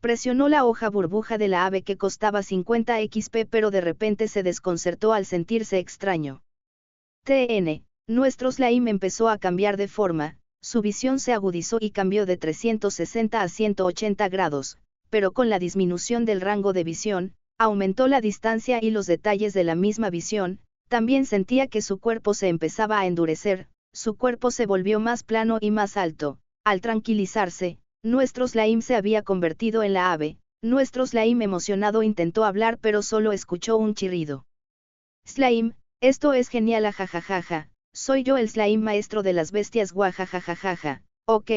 Presionó la hoja burbuja de la ave que costaba 50 XP, pero de repente se desconcertó al sentirse extraño. Nuestro slime empezó a cambiar de forma, su visión se agudizó y cambió de 360 a 180 grados, pero con la disminución del rango de visión, aumentó la distancia y los detalles de la misma visión. También sentía que su cuerpo se empezaba a endurecer, su cuerpo se volvió más plano y más alto. Al tranquilizarse, nuestro slime se había convertido en la ave. Nuestro slime emocionado intentó hablar pero solo escuchó un chirrido. Slime, esto es genial, ajajajaja, soy yo el slime maestro de las bestias, guajajajajaja. Ok,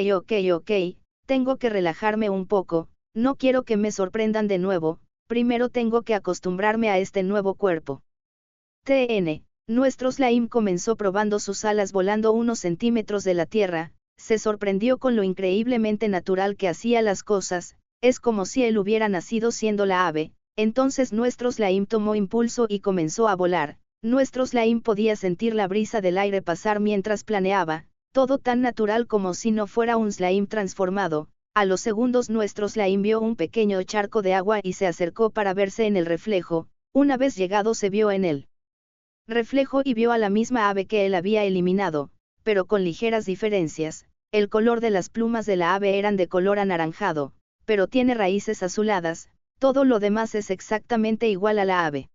tengo que relajarme un poco, no quiero que me sorprendan de nuevo, primero tengo que acostumbrarme a este nuevo cuerpo. Nuestro slime comenzó probando sus alas volando unos centímetros de la tierra, se sorprendió con lo increíblemente natural que hacía las cosas, es como si él hubiera nacido siendo la ave. Entonces nuestro slime tomó impulso y comenzó a volar. Nuestro slime podía sentir la brisa del aire pasar mientras planeaba, todo tan natural como si no fuera un slime transformado. A los segundos nuestro slime vio un pequeño charco de agua y se acercó para verse en el reflejo. Una vez llegado se vio en él reflejo y vio a la misma ave que él había eliminado, pero con ligeras diferencias. El color de las plumas de la ave eran de color anaranjado, pero tiene raíces azuladas, todo lo demás es exactamente igual a la ave.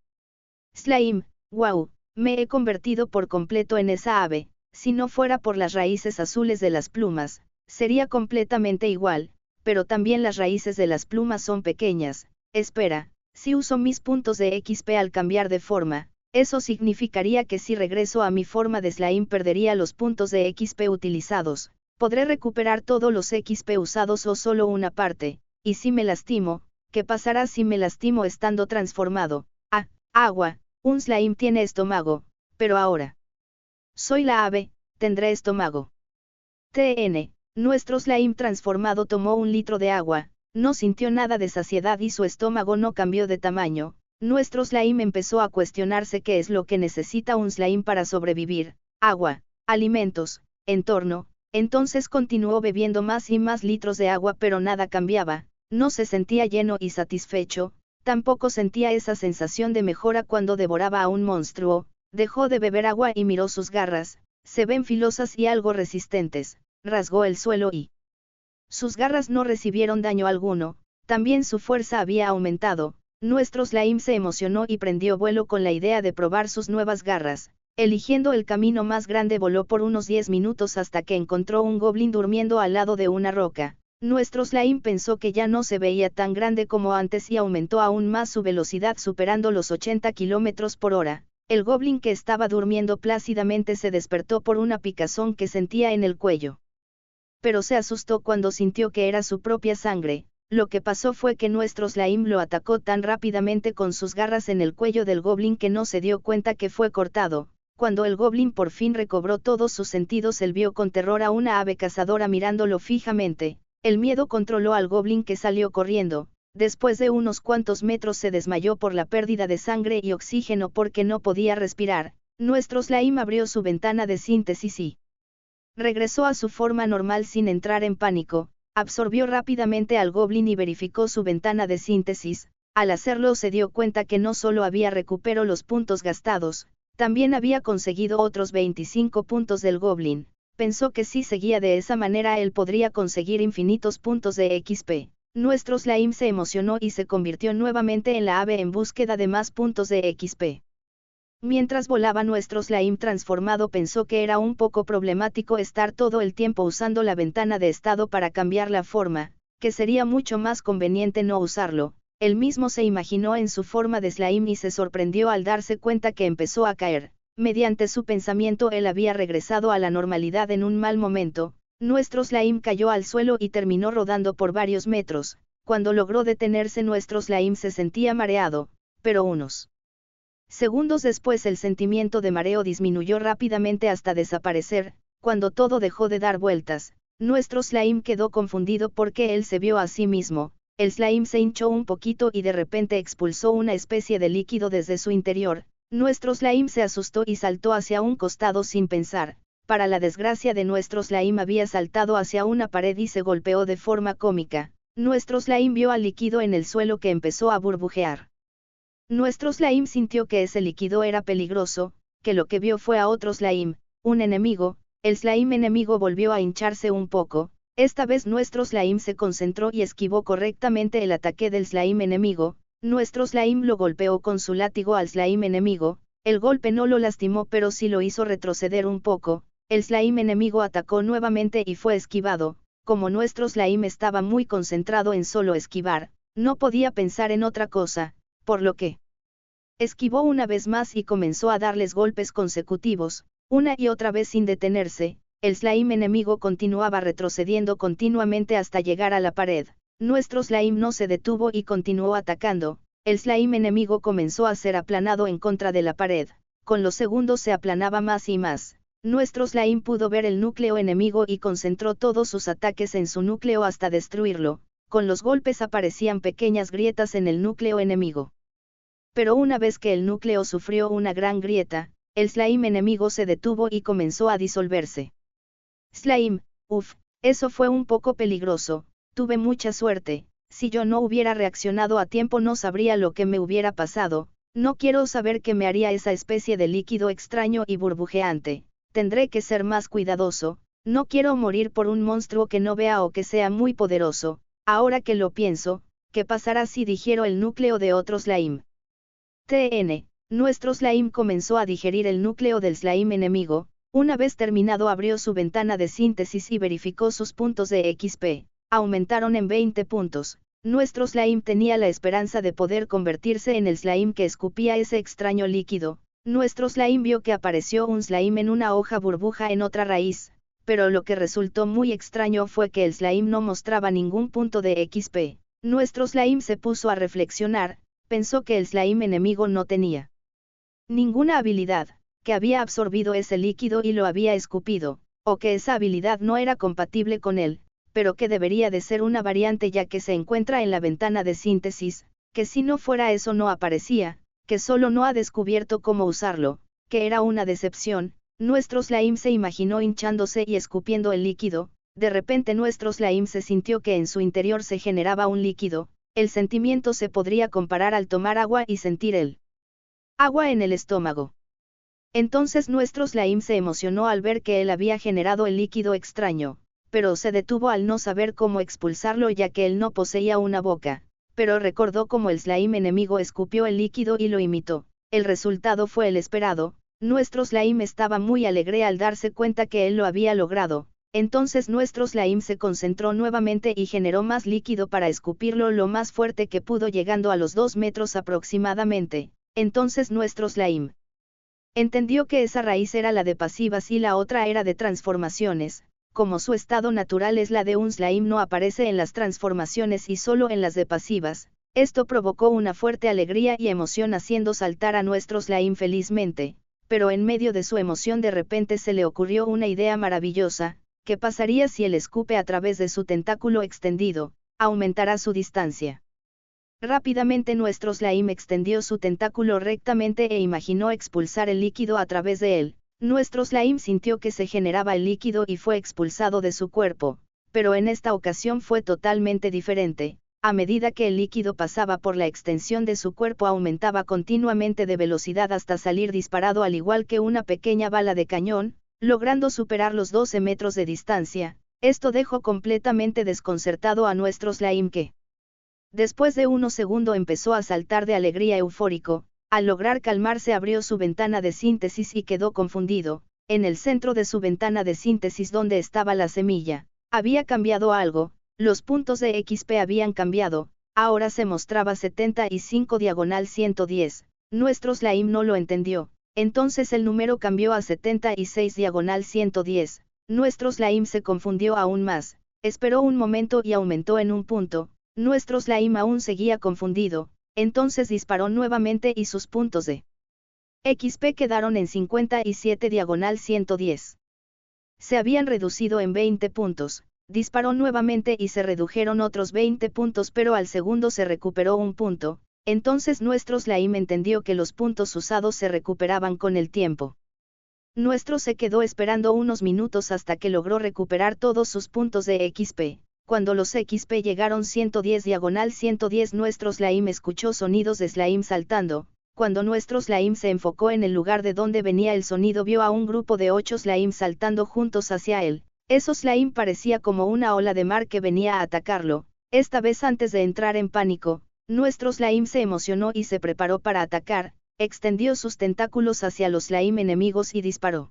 Slime, wow, me he convertido por completo en esa ave, si no fuera por las raíces azules de las plumas, sería completamente igual, pero también las raíces de las plumas son pequeñas. Espera, si uso mis puntos de XP al cambiar de forma, eso significaría que si regreso a mi forma de slime perdería los puntos de XP utilizados. ¿Podré recuperar todos los XP usados o solo una parte? Y si me lastimo, ¿qué pasará si me lastimo estando transformado? Agua, un slime tiene estómago, pero ahora soy la ave, tendré estómago. Nuestro slime transformado tomó 1 litro de agua, no sintió nada de saciedad y su estómago no cambió de tamaño. Nuestro slime empezó a cuestionarse qué es lo que necesita un slime para sobrevivir: agua, alimentos, entorno. Entonces continuó bebiendo más y más litros de agua, pero nada cambiaba, no se sentía lleno y satisfecho, tampoco sentía esa sensación de mejora cuando devoraba a un monstruo. Dejó de beber agua y miró sus garras, se ven filosas y algo resistentes. Rasgó el suelo y sus garras no recibieron daño alguno, también su fuerza había aumentado. Nuestro slime se emocionó y prendió vuelo con la idea de probar sus nuevas garras. Eligiendo el camino más grande voló por unos 10 minutos hasta que encontró un goblin durmiendo al lado de una roca. Nuestro slime pensó que ya no se veía tan grande como antes y aumentó aún más su velocidad superando los 80 km por hora. El goblin que estaba durmiendo plácidamente se despertó por una picazón que sentía en el cuello. Pero se asustó cuando sintió que era su propia sangre. Lo que pasó fue que nuestro slime lo atacó tan rápidamente con sus garras en el cuello del goblin que no se dio cuenta que fue cortado. Cuando el goblin por fin recobró todos sus sentidos, él vio con terror a una ave cazadora mirándolo fijamente. El miedo controló al goblin, que salió corriendo. Después de unos cuantos metros se desmayó por la pérdida de sangre y oxígeno porque no podía respirar. Nuestro slime abrió su ventana de síntesis y regresó a su forma normal sin entrar en pánico. Absorbió rápidamente al goblin y verificó su ventana de síntesis. Al hacerlo se dio cuenta que no solo había recuperado los puntos gastados, también había conseguido otros 25 puntos del goblin. Pensó que si seguía de esa manera él podría conseguir infinitos puntos de XP. Nuestro slime se emocionó y se convirtió nuevamente en la ave en búsqueda de más puntos de XP. Mientras volaba, nuestro slime transformado pensó que era un poco problemático estar todo el tiempo usando la ventana de estado para cambiar la forma, que sería mucho más conveniente no usarlo. Él mismo se imaginó en su forma de slime y se sorprendió al darse cuenta que empezó a caer. Mediante su pensamiento él había regresado a la normalidad en un mal momento. Nuestro slime cayó al suelo y terminó rodando por varios metros. Cuando logró detenerse, nuestro slime se sentía mareado, pero unos segundos después el sentimiento de mareo disminuyó rápidamente hasta desaparecer. Cuando todo dejó de dar vueltas, nuestro slime quedó confundido porque él se vio a sí mismo. El slime se hinchó un poquito y de repente expulsó una especie de líquido desde su interior. Nuestro slime se asustó y saltó hacia un costado sin pensar. Para la desgracia de nuestro slime había saltado hacia una pared y se golpeó de forma cómica. Nuestro slime vio al líquido en el suelo que empezó a burbujear. Nuestro slime sintió que ese líquido era peligroso, que lo que vio fue a otro slime, un enemigo. El slime enemigo volvió a hincharse un poco. Esta vez nuestro slime se concentró y esquivó correctamente el ataque del slime enemigo. Nuestro slime lo golpeó con su látigo al slime enemigo. El golpe no lo lastimó pero sí lo hizo retroceder un poco. El slime enemigo atacó nuevamente y fue esquivado. Como nuestro slime estaba muy concentrado en solo esquivar, no podía pensar en otra cosa, por lo que esquivó una vez más y comenzó a darles golpes consecutivos, una y otra vez sin detenerse. El slime enemigo continuaba retrocediendo continuamente hasta llegar a la pared. Nuestro slime no se detuvo y continuó atacando. El slime enemigo comenzó a ser aplanado en contra de la pared. Con los segundos se aplanaba más y más. Nuestro slime pudo ver el núcleo enemigo y concentró todos sus ataques en su núcleo hasta destruirlo. Con los golpes aparecían pequeñas grietas en el núcleo enemigo. Pero una vez que el núcleo sufrió una gran grieta, el slime enemigo se detuvo y comenzó a disolverse. Slime, eso fue un poco peligroso, tuve mucha suerte. Si yo no hubiera reaccionado a tiempo no sabría lo que me hubiera pasado. No quiero saber qué me haría esa especie de líquido extraño y burbujeante. Tendré que ser más cuidadoso. No quiero morir por un monstruo que no vea o que sea muy poderoso. Ahora que lo pienso, ¿qué pasará si digiero el núcleo de otro slime? Nuestro slime comenzó a digerir el núcleo del slime enemigo. Una vez terminado abrió su ventana de síntesis y verificó sus puntos de XP. Aumentaron en 20 puntos. Nuestro slime tenía la esperanza de poder convertirse en el slime que escupía ese extraño líquido. Nuestro slime vio que apareció un slime en una hoja burbuja en otra raíz, pero lo que resultó muy extraño fue que el slime no mostraba ningún punto de XP. Nuestro slime se puso a reflexionar, pensó que el slime enemigo no tenía ninguna habilidad, que había absorbido ese líquido y lo había escupido, o que esa habilidad no era compatible con él, pero que debería de ser una variante ya que se encuentra en la ventana de síntesis, que si no fuera eso no aparecía, que solo no ha descubierto cómo usarlo, que era una decepción. Nuestro slime se imaginó hinchándose y escupiendo el líquido. De repente nuestro slime se sintió que en su interior se generaba un líquido. El sentimiento se podría comparar al tomar agua y sentir el agua en el estómago. Entonces nuestro slime se emocionó al ver que él había generado el líquido extraño, pero se detuvo al no saber cómo expulsarlo ya que él no poseía una boca, pero recordó cómo el slime enemigo escupió el líquido y lo imitó. El resultado fue el esperado. Nuestro slime estaba muy alegre al darse cuenta que él lo había logrado. Entonces nuestro slime se concentró nuevamente y generó más líquido para escupirlo lo más fuerte que pudo llegando a los 2 metros aproximadamente. Entonces nuestro slime entendió que esa raíz era la de pasivas y la otra era de transformaciones. Como su estado natural es la de un slime no aparece en las transformaciones y solo en las de pasivas. Esto provocó una fuerte alegría y emoción haciendo saltar a nuestro slime felizmente, pero en medio de su emoción de repente se le ocurrió una idea maravillosa. ¿Qué pasaría si él escupe a través de su tentáculo extendido? Aumentará su distancia. Rápidamente nuestro slime extendió su tentáculo rectamente e imaginó expulsar el líquido a través de él. Nuestro slime sintió que se generaba el líquido y fue expulsado de su cuerpo, pero en esta ocasión fue totalmente diferente. A medida que el líquido pasaba por la extensión de su cuerpo aumentaba continuamente de velocidad hasta salir disparado al igual que una pequeña bala de cañón, logrando superar los 12 metros de distancia. Esto dejó completamente desconcertado a nuestro slime que, después de unos segundos empezó a saltar de alegría eufórico. Al lograr calmarse abrió su ventana de síntesis y quedó confundido. En el centro de su ventana de síntesis donde estaba la semilla, había cambiado algo. Los puntos de XP habían cambiado, ahora se mostraba 75/110. Nuestro slime no lo entendió. Entonces el número cambió a 76/110. Nuestro slime se confundió aún más. Esperó un momento y aumentó en un punto. Nuestro slime aún seguía confundido. Entonces disparó nuevamente y sus puntos de XP quedaron en 57/110. Se habían reducido en 20 puntos. Disparó nuevamente y se redujeron otros 20 puntos pero al segundo se recuperó un punto. Entonces nuestro slime entendió que los puntos usados se recuperaban con el tiempo. Nuestro se quedó esperando unos minutos hasta que logró recuperar todos sus puntos de XP. Cuando los XP llegaron 110/110 nuestro slime escuchó sonidos de slime saltando. Cuando nuestro slime se enfocó en el lugar de donde venía el sonido, vio a un grupo de 8 slime saltando juntos hacia él. Esos slime parecía como una ola de mar que venía a atacarlo. Esta vez, antes de entrar en pánico, nuestro slime se emocionó y se preparó para atacar. Extendió sus tentáculos hacia los slime enemigos y disparó.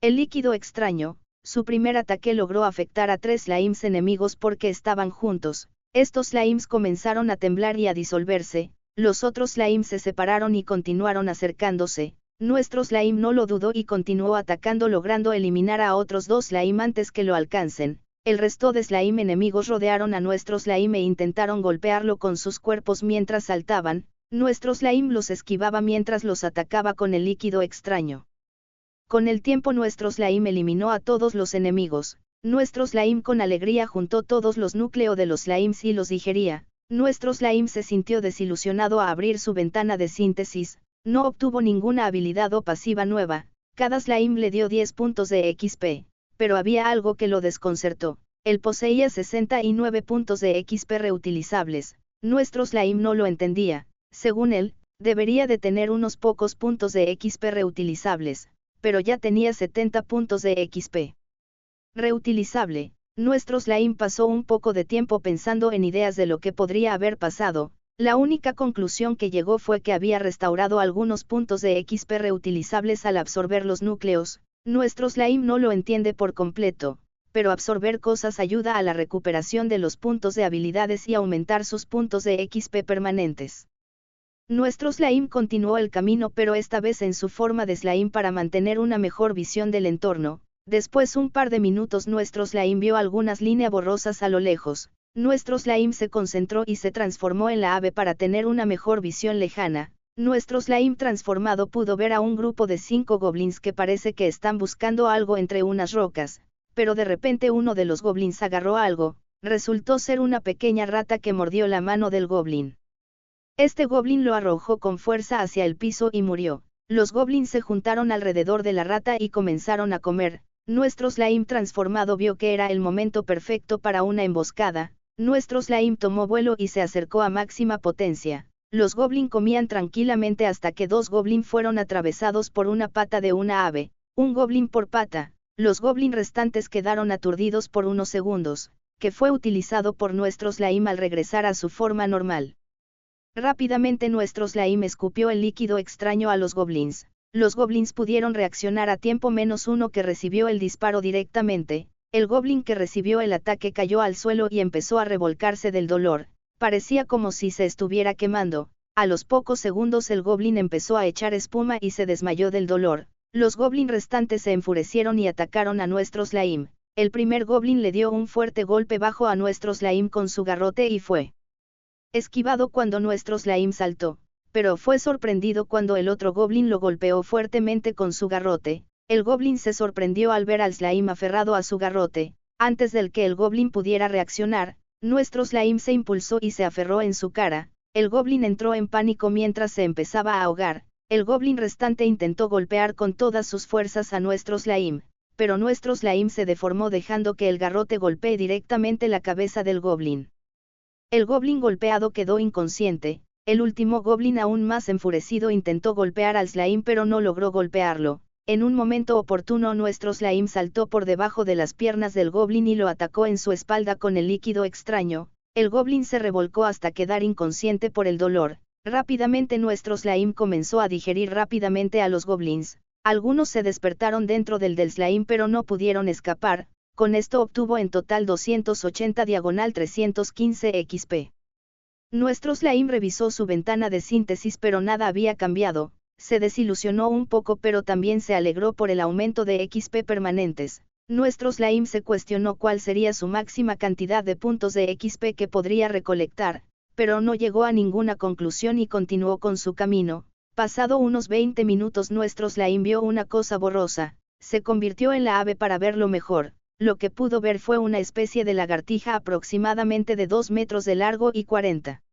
El líquido extraño, su primer ataque, logró afectar a 3 slimes enemigos porque estaban juntos. Estos slimes comenzaron a temblar y a disolverse. Los otros slimes se separaron y continuaron acercándose. Nuestro slime no lo dudó y continuó atacando, logrando eliminar a otros 2 slime antes que lo alcancen. El resto de slime enemigos rodearon a nuestro slime e intentaron golpearlo con sus cuerpos mientras saltaban. Nuestro slime los esquivaba mientras los atacaba con el líquido extraño. Con el tiempo nuestro slime eliminó a todos los enemigos. Nuestro slime con alegría juntó todos los núcleos de los slimes y los digería. Nuestro slime se sintió desilusionado a abrir su ventana de síntesis. No obtuvo ninguna habilidad o pasiva nueva. Cada slime le dio 10 puntos de XP. Pero había algo que lo desconcertó. Él poseía 69 puntos de XP reutilizables. Nuestro slime no lo entendía. Según él, debería de tener unos pocos puntos de XP reutilizables, pero ya tenía 70 puntos de XP reutilizable. Nuestro slime pasó un poco de tiempo pensando en ideas de lo que podría haber pasado. La única conclusión que llegó fue que había restaurado algunos puntos de XP reutilizables al absorber los núcleos. Nuestro slime no lo entiende por completo, pero absorber cosas ayuda a la recuperación de los puntos de habilidades y aumentar sus puntos de XP permanentes. Nuestro slime continuó el camino, pero esta vez en su forma de slime para mantener una mejor visión del entorno. Después un par de minutos nuestro slime vio algunas líneas borrosas a lo lejos. Nuestro slime se concentró y se transformó en la ave para tener una mejor visión lejana. Nuestro slime transformado pudo ver a un grupo de 5 goblins que parece que están buscando algo entre unas rocas, pero de repente uno de los goblins agarró algo. Resultó ser una pequeña rata que mordió la mano del goblin. Este goblin lo arrojó con fuerza hacia el piso y murió. Los goblins se juntaron alrededor de la rata y comenzaron a comer. Nuestro slime transformado vio que era el momento perfecto para una emboscada. Nuestro slime tomó vuelo y se acercó a máxima potencia. Los goblins comían tranquilamente hasta que 2 goblins fueron atravesados por una pata de una ave. Un goblin por pata. Los goblins restantes quedaron aturdidos por unos segundos, que fue utilizado por nuestro slime al regresar a su forma normal. Rápidamente nuestro slime escupió el líquido extraño a los goblins. Los goblins pudieron reaccionar a tiempo, menos uno que recibió el disparo directamente. El goblin que recibió el ataque cayó al suelo y empezó a revolcarse del dolor. Parecía como si se estuviera quemando. A los pocos segundos el goblin empezó a echar espuma y se desmayó del dolor. Los goblins restantes se enfurecieron y atacaron a nuestro slime. El primer goblin le dio un fuerte golpe bajo a nuestro slime con su garrote y fue esquivado cuando nuestro slime saltó, pero fue sorprendido cuando el otro goblin lo golpeó fuertemente con su garrote. El goblin se sorprendió al ver al slime aferrado a su garrote. Antes del que el goblin pudiera reaccionar, nuestro slime se impulsó y se aferró en su cara. El goblin entró en pánico mientras se empezaba a ahogar. El goblin restante intentó golpear con todas sus fuerzas a nuestro slime, pero nuestro slime se deformó dejando que el garrote golpee directamente la cabeza del goblin. El goblin golpeado quedó inconsciente. El último goblin, aún más enfurecido, intentó golpear al slime pero no logró golpearlo. En un momento oportuno nuestro slime saltó por debajo de las piernas del goblin y lo atacó en su espalda con el líquido extraño. El goblin se revolcó hasta quedar inconsciente por el dolor. Rápidamente nuestro slime comenzó a digerir rápidamente a los goblins. Algunos se despertaron dentro del slime pero no pudieron escapar. Con esto obtuvo en total 280/315 XP. Nuestro slime revisó su ventana de síntesis pero nada había cambiado. Se desilusionó un poco pero también se alegró por el aumento de XP permanentes. Nuestro slime se cuestionó cuál sería su máxima cantidad de puntos de XP que podría recolectar, pero no llegó a ninguna conclusión y continuó con su camino. Pasado unos 20 minutos nuestro slime vio una cosa borrosa. Se convirtió en la ave para verlo mejor. Lo que pudo ver fue una especie de lagartija aproximadamente de 2 metros de largo y 40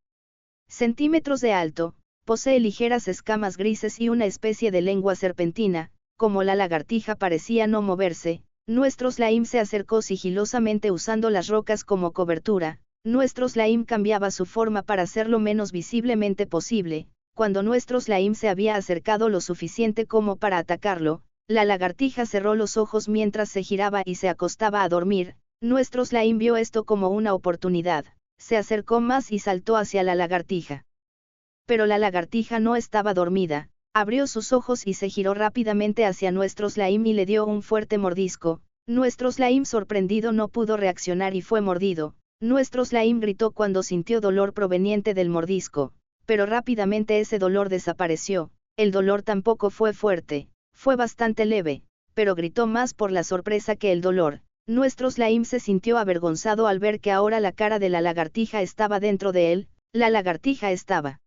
centímetros de alto. Posee ligeras escamas grises y una especie de lengua serpentina. Como la lagartija parecía no moverse, Nuestro slime se acercó sigilosamente usando las rocas como cobertura. Nuestro slime cambiaba su forma para hacerlo menos visiblemente posible. Cuando nuestro slime se había acercado lo suficiente como para atacarlo, la lagartija cerró los ojos mientras se giraba y se acostaba a dormir. Nuestro slime vio esto como una oportunidad, se acercó más y saltó hacia la lagartija. Pero la lagartija no estaba dormida, abrió sus ojos y se giró rápidamente hacia nuestro slime y le dio un fuerte mordisco. Nuestro slime sorprendido no pudo reaccionar y fue mordido. Nuestro slime gritó cuando sintió dolor proveniente del mordisco, pero rápidamente ese dolor desapareció. El dolor tampoco fue fuerte, fue bastante leve, pero gritó más por la sorpresa que el dolor. Nuestro slime se sintió avergonzado al ver que ahora la cara de la lagartija estaba dentro de él. La lagartija estaba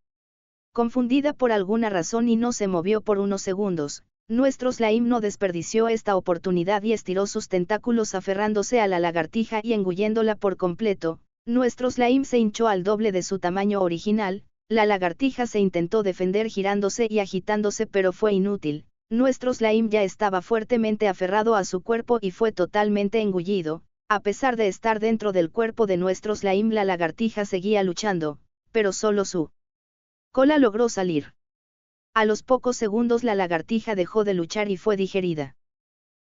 confundida por alguna razón y no se movió por unos segundos. Nuestro slime no desperdició esta oportunidad y estiró sus tentáculos aferrándose a la lagartija y engulléndola por completo. Nuestro slime se hinchó al doble de su tamaño original. La lagartija se intentó defender girándose y agitándose, pero fue inútil. Nuestro slime ya estaba fuertemente aferrado a su cuerpo y fue totalmente engullido. A pesar de estar dentro del cuerpo de nuestro slime, la lagartija seguía luchando, pero solo su cola logró salir. A los pocos segundos la lagartija dejó de luchar y fue digerida.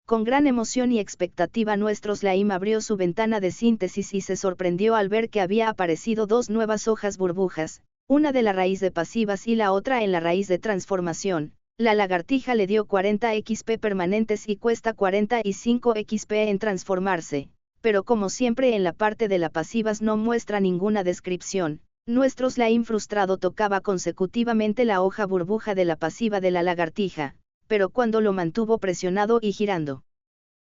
Con gran emoción y expectativa nuestro slime abrió su ventana de síntesis y se sorprendió al ver que había aparecido dos nuevas hojas burbujas, una de la raíz de pasivas y la otra en la raíz de transformación. La lagartija le dio 40 XP permanentes y cuesta 45 XP en transformarse, pero como siempre en la parte de las pasivas no muestra ninguna descripción. Nuestro slime frustrado tocaba consecutivamente la hoja burbuja de la pasiva de la lagartija, pero cuando lo mantuvo presionado y girando.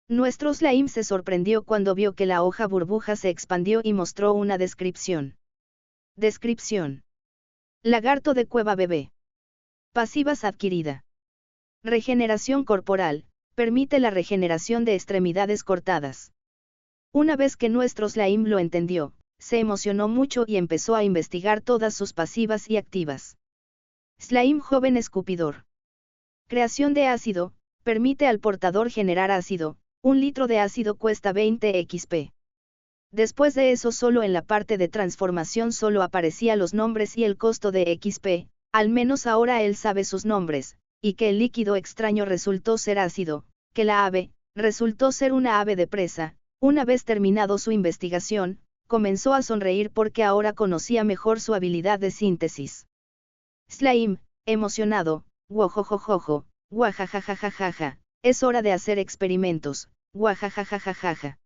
Nuestro slime se sorprendió cuando vio que la hoja burbuja se expandió y mostró una descripción. Descripción. Lagarto de cueva bebé. Pasivas adquirida. Regeneración corporal, permite la regeneración de extremidades cortadas. Una vez que nuestro slime lo entendió, se emocionó mucho y empezó a investigar todas sus pasivas y activas. Slime joven escupidor. Creación de ácido, permite al portador generar ácido, 1 litro de ácido cuesta 20 XP. Después de eso solo en la parte de transformación solo aparecía los nombres y el costo de XP, al menos ahora él sabe sus nombres, y que el líquido extraño resultó ser ácido, que la ave, resultó ser una ave de presa. Una vez terminado su investigación, comenzó a sonreír porque ahora conocía mejor su habilidad de síntesis. Slime, emocionado, guajojojojo, guajajajajaja, es hora de hacer experimentos, guajajajajaja.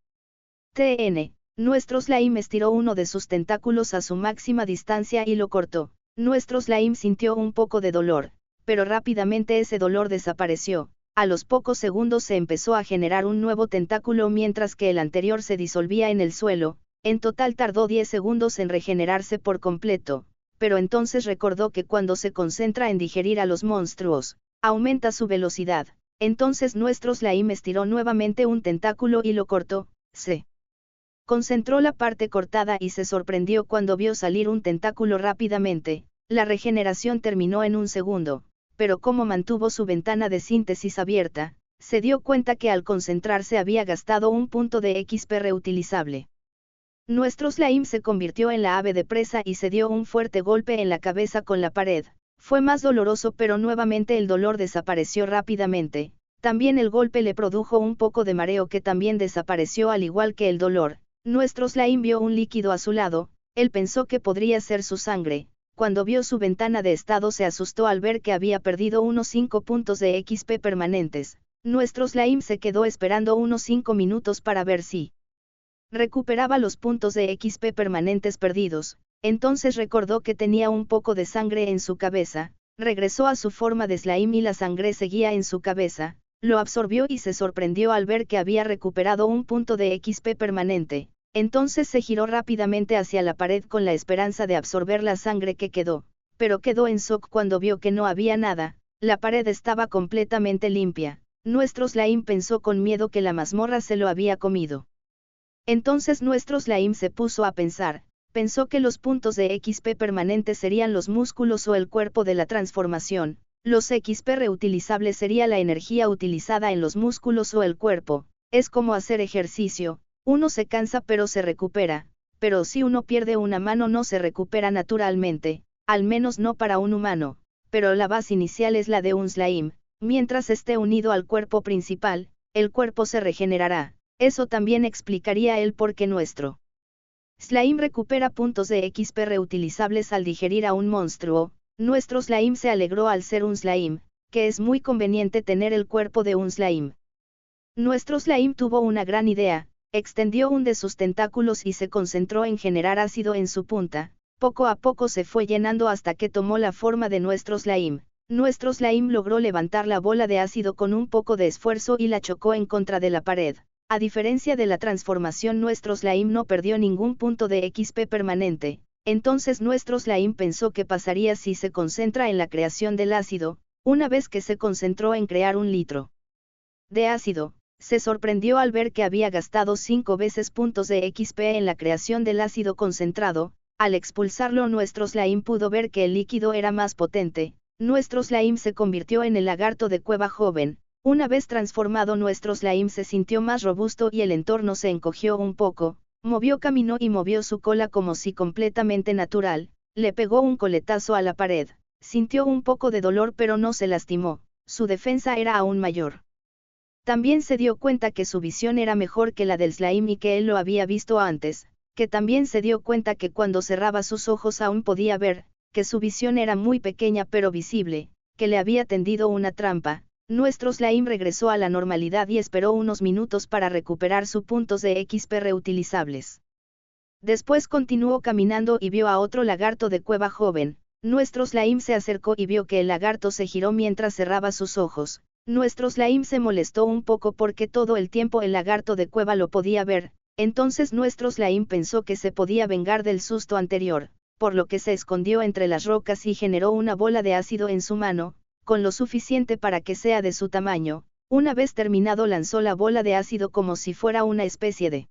TN, nuestro slime estiró uno de sus tentáculos a su máxima distancia y lo cortó. Nuestro slime sintió un poco de dolor, pero rápidamente ese dolor desapareció. A los pocos segundos se empezó a generar un nuevo tentáculo mientras que el anterior se disolvía en el suelo. En total tardó 10 segundos en regenerarse por completo, pero entonces recordó que cuando se concentra en digerir a los monstruos, aumenta su velocidad. Entonces nuestro slime estiró nuevamente un tentáculo y lo cortó. Se concentró la parte cortada y se sorprendió cuando vio salir un tentáculo rápidamente. La regeneración terminó en un segundo, pero como mantuvo su ventana de síntesis abierta, se dio cuenta que al concentrarse había gastado un punto de XP reutilizable. Nuestro slime se convirtió en la ave de presa y se dio un fuerte golpe en la cabeza con la pared. Fue más doloroso, pero nuevamente el dolor desapareció rápidamente. También el golpe le produjo un poco de mareo que también desapareció al igual que el dolor. Nuestro slime vio un líquido a su lado, él pensó que podría ser su sangre. Cuando vio su ventana de estado se asustó al ver que había perdido unos 5 puntos de XP permanentes. Nuestro slime se quedó esperando unos 5 minutos para ver si recuperaba los puntos de XP permanentes perdidos. Entonces recordó que tenía un poco de sangre en su cabeza, regresó a su forma de slime y la sangre seguía en su cabeza, lo absorbió y se sorprendió al ver que había recuperado un punto de XP permanente. Entonces se giró rápidamente hacia la pared con la esperanza de absorber la sangre que quedó, pero quedó en shock cuando vio que no había nada. La pared estaba completamente limpia. Nuestro slime pensó con miedo que la mazmorra se lo había comido. Entonces nuestro slime se puso a pensar, pensó que los puntos de XP permanentes serían los músculos o el cuerpo de la transformación, los XP reutilizables sería la energía utilizada en los músculos o el cuerpo, Es como hacer ejercicio, uno se cansa pero se recupera, pero si uno pierde una mano no se recupera naturalmente, al menos no para un humano, pero la base inicial es la de un slime, mientras esté unido al cuerpo principal, el cuerpo se regenerará. Eso también explicaría el por qué nuestro slime recupera puntos de XP reutilizables al digerir a un monstruo. Nuestro slime se alegró al ser un slime, que es muy conveniente tener el cuerpo de un slime. Nuestro slime tuvo una gran idea, extendió un de sus tentáculos y se concentró en generar ácido en su punta. Poco a poco se fue llenando hasta que tomó la forma de nuestro slime. Nuestro slime logró levantar la bola de ácido con un poco de esfuerzo y la chocó en contra de la pared. A diferencia de la transformación, nuestro slime no perdió ningún punto de XP permanente. Entonces nuestro slime pensó qué pasaría si se concentra en la creación del ácido. Una vez que se concentró en crear 1 litro de ácido, se sorprendió al ver que había gastado 5 veces puntos de XP en la creación del ácido concentrado. Al expulsarlo, nuestro slime pudo ver que el líquido era más potente. Nuestro slime se convirtió en el lagarto de cueva joven. Una vez transformado, nuestro slime se sintió más robusto y el entorno se encogió un poco. Caminó y movió su cola como si completamente natural. Le pegó un coletazo a la pared. Sintió un poco de dolor pero no se lastimó. Su defensa era aún mayor. También se dio cuenta que su visión era mejor que la del slime y que él lo había visto antes, que también se dio cuenta que cuando cerraba sus ojos aún podía ver, que su visión era muy pequeña pero visible, que le había tendido una trampa. Nuestro slime regresó a la normalidad y esperó unos minutos para recuperar sus puntos de XP reutilizables. Después continuó caminando y vio a otro lagarto de cueva joven. Nuestro slime se acercó y vio que el lagarto se giró mientras cerraba sus ojos. Nuestro slime se molestó un poco porque todo el tiempo el lagarto de cueva lo podía ver. Entonces nuestro slime pensó que se podía vengar del susto anterior, por lo que se escondió entre las rocas y generó una bola de ácido en su mano, con lo suficiente para que sea de su tamaño. Una vez terminado, lanzó la bola de ácido como si fuera una especie de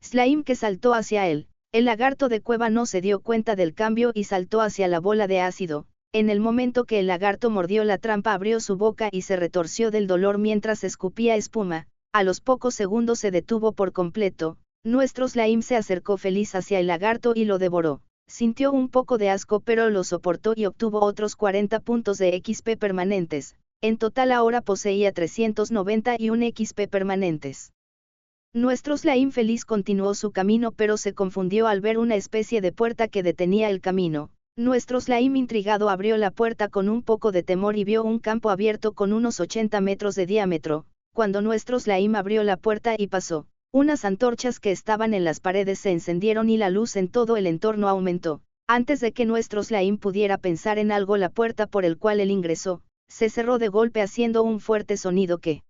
slime que saltó hacia él. El lagarto de cueva no se dio cuenta del cambio y saltó hacia la bola de ácido. En el momento que el lagarto mordió la trampa, abrió su boca y se retorció del dolor mientras escupía espuma. A los pocos segundos se detuvo por completo. Nuestro slime se acercó feliz hacia el lagarto y lo devoró. Sintió un poco de asco pero lo soportó y obtuvo otros 40 puntos de XP permanentes. En total ahora poseía 391 XP permanentes. Nuestro slime feliz continuó su camino pero se confundió al ver una especie de puerta que detenía el camino. Nuestro slime intrigado abrió la puerta con un poco de temor y vio un campo abierto con unos 80 metros de diámetro. Cuando nuestro slime abrió la puerta y pasó, unas antorchas que estaban en las paredes se encendieron y la luz en todo el entorno aumentó. Antes de que nuestro slime pudiera pensar en algo, la puerta por el cual él ingresó, se cerró de golpe haciendo un fuerte sonido que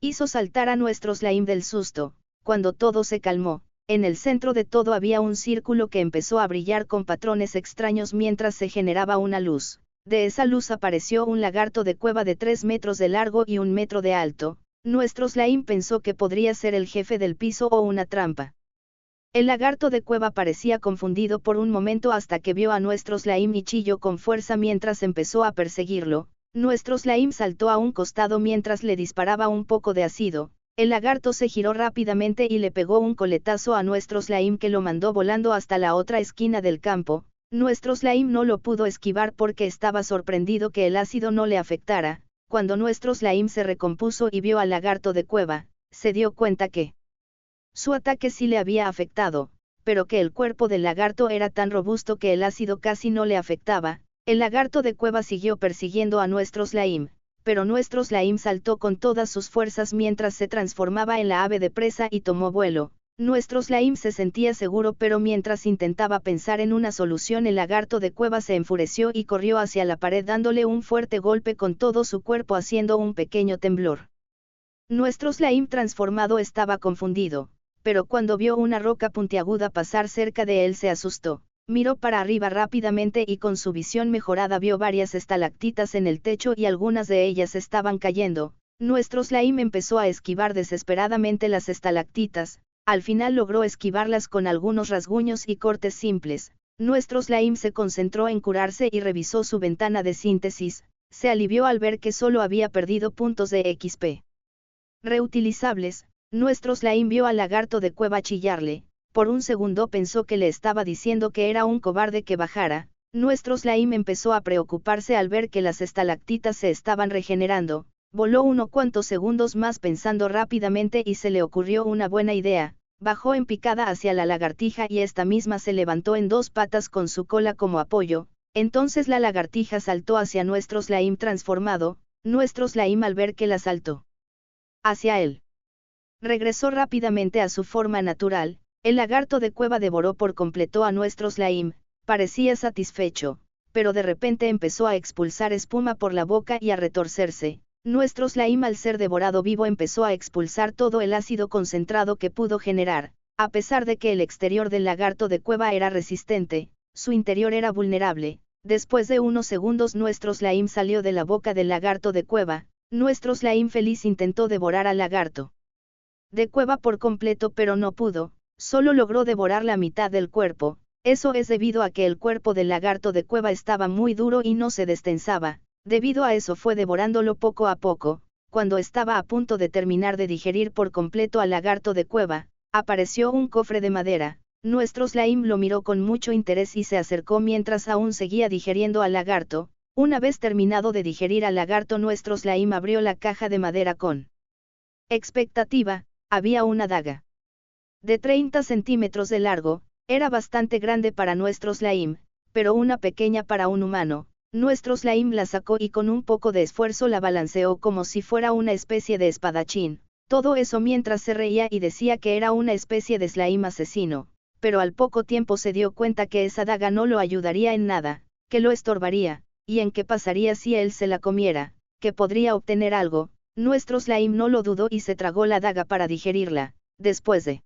hizo saltar a nuestro slime del susto. Cuando todo se calmó, en el centro de todo había un círculo que empezó a brillar con patrones extraños mientras se generaba una luz. De esa luz apareció un lagarto de cueva de 3 metros de largo y 1 metro de alto. Nuestro slime pensó que podría ser el jefe del piso o una trampa. El lagarto de cueva parecía confundido por un momento hasta que vio a nuestro slime y chilló con fuerza mientras empezó a perseguirlo. Nuestro slime saltó a un costado mientras le disparaba un poco de ácido. El lagarto se giró rápidamente y le pegó un coletazo a nuestro slime que lo mandó volando hasta la otra esquina del campo. Nuestro slime no lo pudo esquivar porque estaba sorprendido que el ácido no le afectara. Cuando nuestro slime se recompuso y vio al lagarto de cueva, se dio cuenta que su ataque sí le había afectado, pero que el cuerpo del lagarto era tan robusto que el ácido casi no le afectaba. El lagarto de cueva siguió persiguiendo a nuestro slime, pero nuestro slime saltó con todas sus fuerzas mientras se transformaba en la ave de presa y tomó vuelo. Nuestro slime se sentía seguro, pero mientras intentaba pensar en una solución, el lagarto de cueva se enfureció y corrió hacia la pared dándole un fuerte golpe con todo su cuerpo haciendo un pequeño temblor. Nuestro slime transformado estaba confundido, pero cuando vio una roca puntiaguda pasar cerca de él se asustó. Miró para arriba rápidamente y con su visión mejorada vio varias estalactitas en el techo y algunas de ellas estaban cayendo. Nuestro slime empezó a esquivar desesperadamente las estalactitas. Al final logró esquivarlas con algunos rasguños y cortes simples. Nuestro slime se concentró en curarse y revisó su ventana de síntesis. Se alivió al ver que solo había perdido puntos de XP. Reutilizables. Nuestro slime vio al lagarto de cueva chillarle. Por un segundo pensó que le estaba diciendo que era un cobarde que bajara. Nuestro slime empezó a preocuparse al ver que las estalactitas se estaban regenerando. Voló unos cuantos segundos más pensando rápidamente y se le ocurrió una buena idea. Bajó en picada hacia la lagartija y esta misma se levantó en dos patas con su cola como apoyo. Entonces la lagartija saltó hacia nuestro slime transformado. Nuestro slime al ver que la saltó hacia él, regresó rápidamente a su forma natural. El lagarto de cueva devoró por completo a nuestro slime. Parecía satisfecho, pero de repente empezó a expulsar espuma por la boca y a retorcerse. Nuestro slime al ser devorado vivo empezó a expulsar todo el ácido concentrado que pudo generar. A pesar de que el exterior del lagarto de cueva era resistente, su interior era vulnerable. Después de unos segundos nuestro slime salió de la boca del lagarto de cueva. Nuestro slime feliz intentó devorar al lagarto de cueva por completo pero no pudo, solo logró devorar la mitad del cuerpo. Eso es debido a que el cuerpo del lagarto de cueva estaba muy duro y no se destensaba. Debido a eso fue devorándolo poco a poco. Cuando estaba a punto de terminar de digerir por completo al lagarto de cueva, apareció un cofre de madera. Nuestro slime lo miró con mucho interés y se acercó mientras aún seguía digeriendo al lagarto. Una vez terminado de digerir al lagarto, nuestro slime abrió la caja de madera con expectativa. Había una daga de 30 centímetros de largo. Era bastante grande para nuestro slime, pero una pequeña para un humano. Nuestro slime la sacó y con un poco de esfuerzo la balanceó como si fuera una especie de espadachín. Todo eso mientras se reía y decía que era una especie de slime asesino, pero al poco tiempo se dio cuenta que esa daga no lo ayudaría en nada, que lo estorbaría, y en qué pasaría si él se la comiera, que podría obtener algo. Nuestro slime no lo dudó y se tragó la daga para digerirla. Después de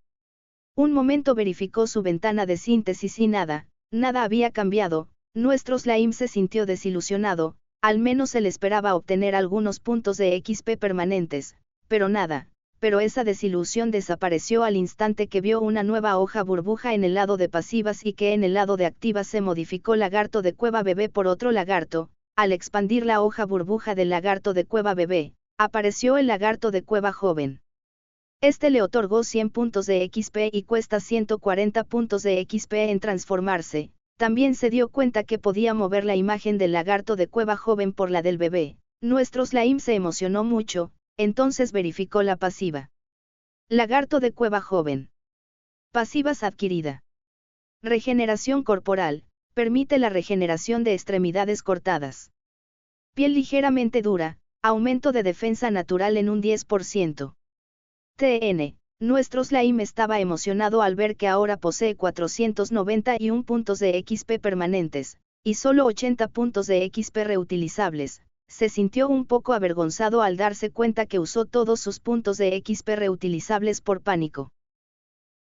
un momento verificó su ventana de síntesis y nada había cambiado. Nuestro slime se sintió desilusionado, al menos él esperaba obtener algunos puntos de XP permanentes, pero nada. Pero esa desilusión desapareció al instante que vio una nueva hoja burbuja en el lado de pasivas y que en el lado de activas se modificó lagarto de cueva bebé por otro lagarto. Al expandir la hoja burbuja del lagarto de cueva bebé, apareció el lagarto de cueva joven. Este le otorgó 100 puntos de XP y cuesta 140 puntos de XP en transformarse. También se dio cuenta que podía mover la imagen del lagarto de cueva joven por la del bebé. Nuestro slime se emocionó mucho, entonces verificó la pasiva. Lagarto de cueva joven. Pasivas adquirida. Regeneración corporal. Permite la regeneración de extremidades cortadas. Piel ligeramente dura. Aumento de defensa natural en un 10%. TN. Nuestro slime estaba emocionado al ver que ahora posee 491 puntos de XP permanentes, y solo 80 puntos de XP reutilizables. Se sintió un poco avergonzado al darse cuenta que usó todos sus puntos de XP reutilizables por pánico.